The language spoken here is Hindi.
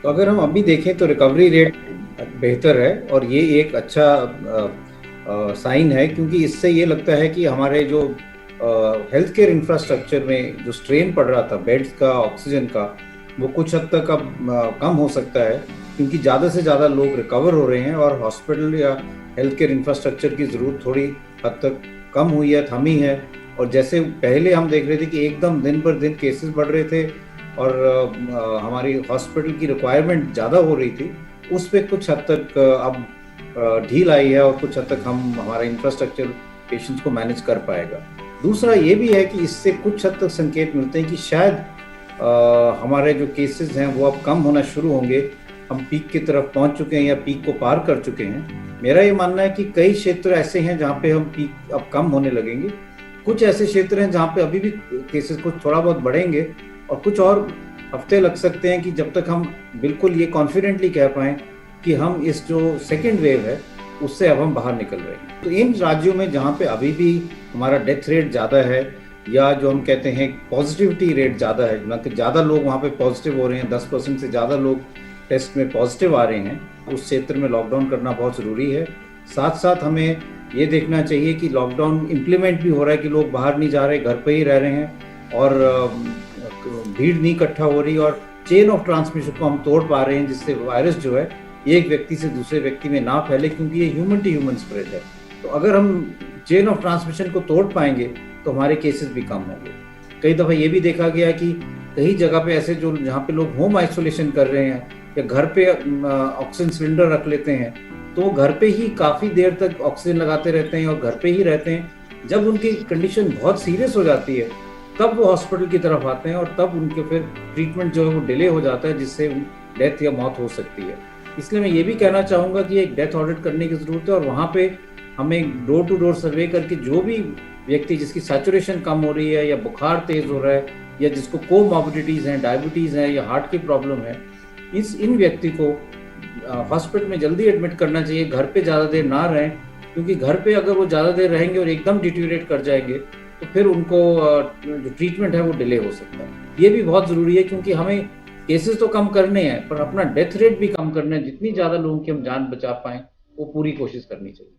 तो अगर हम अभी देखें तो रिकवरी रेट बेहतर है और ये एक अच्छा साइन है, क्योंकि इससे ये लगता है कि हमारे जो हेल्थ केयर इंफ्रास्ट्रक्चर में जो स्ट्रेन पड़ रहा था बेड्स का, ऑक्सीजन का, वो कुछ हद तक अब कम हो सकता है, क्योंकि ज़्यादा से ज़्यादा लोग रिकवर हो रहे हैं और हॉस्पिटल या हेल्थ केयर इंफ्रास्ट्रक्चर की ज़रूरत थोड़ी हद तक कम हुई है, थमी है। और जैसे पहले हम देख रहे थे कि एकदम दिन पर दिन केसेस बढ़ रहे थे और हमारी हॉस्पिटल की रिक्वायरमेंट ज़्यादा हो रही थी, उस पे कुछ हद तक अब ढील आई है और कुछ हद तक हम हमारा इंफ्रास्ट्रक्चर पेशेंट्स को मैनेज कर पाएगा। दूसरा ये भी है कि इससे कुछ हद तक संकेत मिलते हैं कि शायद हमारे जो केसेस हैं वो अब कम होना शुरू होंगे। हम पीक की तरफ पहुंच चुके हैं या पीक को पार कर चुके हैं। मेरा ये मानना है कि कई क्षेत्र ऐसे हैं जहाँ पे हम पीक अब कम होने लगेंगे। कुछ ऐसे क्षेत्र हैं जहाँ पे अभी भी केसेस कुछ थोड़ा बहुत बढ़ेंगे और कुछ और हफ्ते लग सकते हैं कि जब तक हम बिल्कुल ये कॉन्फिडेंटली कह पाएँ कि हम इस जो सेकेंड वेव है उससे अब हम बाहर निकल रहे हैं। तो इन राज्यों में जहाँ पे अभी भी हमारा डेथ रेट ज़्यादा है या जो हम कहते हैं पॉजिटिविटी रेट ज़्यादा है, मतलब ज़्यादा लोग वहाँ पे पॉजिटिव हो रहे हैं, 10% से ज़्यादा लोग टेस्ट में पॉजिटिव आ रहे हैं, उस क्षेत्र में लॉकडाउन करना बहुत ज़रूरी है। साथ साथ हमें ये देखना चाहिए कि लॉकडाउन इम्प्लीमेंट भी हो रहा है कि लोग बाहर नहीं जा रहे, घर पे ही रह रहे हैं और भीड़ नहीं इकट्ठा हो रही और चेन ऑफ ट्रांसमिशन को हम तोड़ पा रहे हैं, जिससे वायरस जो है एक व्यक्ति से दूसरे व्यक्ति में ना फैले, क्योंकि ये ह्यूमन टू ह्यूमन स्प्रेड है। तो अगर हम चेन ऑफ ट्रांसमिशन को तोड़ पाएंगे तो हमारे केसेस भी कम होंगे। कई दफ़ा ये भी देखा गया कि कई जगह पे ऐसे जो जहाँ पे लोग होम आइसोलेशन कर रहे हैं या घर पे ऑक्सीजन सिलेंडर रख लेते हैं, तो घर पे ही काफ़ी देर तक ऑक्सीजन लगाते रहते हैं और घर पे ही रहते हैं। जब उनकी कंडीशन बहुत सीरियस हो जाती है तब वो हॉस्पिटल की तरफ आते हैं और तब उनके फिर ट्रीटमेंट जो है वो डिले हो जाता है, जिससे डेथ या मौत हो सकती है। इसलिए मैं ये भी कहना चाहूँगा कि एक डेथ ऑडिट करने की ज़रूरत है और वहाँ पे हमें डोर टू डोर सर्वे करके जो भी व्यक्ति जिसकी सैचुरेशन कम हो रही है या बुखार तेज़ हो रहा है या जिसको कोमॉर्बिडिटीज़ हैं, डायबिटीज़ है या हार्ट की प्रॉब्लम है, इन व्यक्ति को हॉस्पिटल में जल्दी एडमिट करना चाहिए। घर पे ज़्यादा देर ना रहें, क्योंकि घर पे अगर वो ज़्यादा देर रहेंगे और एकदम डिटीरिएट कर जाएंगे तो फिर उनको जो ट्रीटमेंट है वो डिले हो सकता है। ये भी बहुत ज़रूरी है, क्योंकि हमें केसेस तो कम करने हैं पर अपना डेथ रेट भी कम करना है। जितनी ज़्यादा लोगों की हम जान बचा पाएँ वो पूरी कोशिश करनी चाहिए।